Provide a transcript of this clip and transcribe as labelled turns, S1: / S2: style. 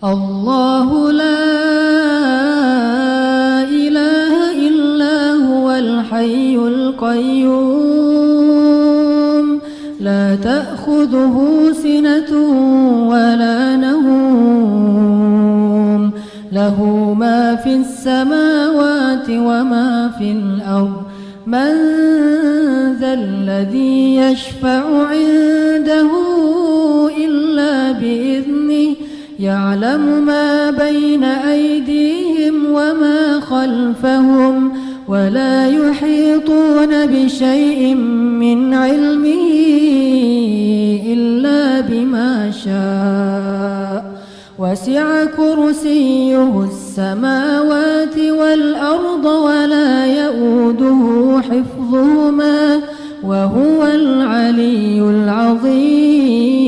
S1: الله لا إله إلا هو الحي القيوم لا تأخذه سنة ولا نوم له ما في السماوات وما في الأرض من ذا الذي يشفع عنده إلا بإذنه يعلم ما بين أيديهم وما خلفهم ولا يحيطون بشيء من علمه إلا بما شاء وسع كرسيه السماوات والأرض ولا يؤوده حفظهما وهو العلي العظيم.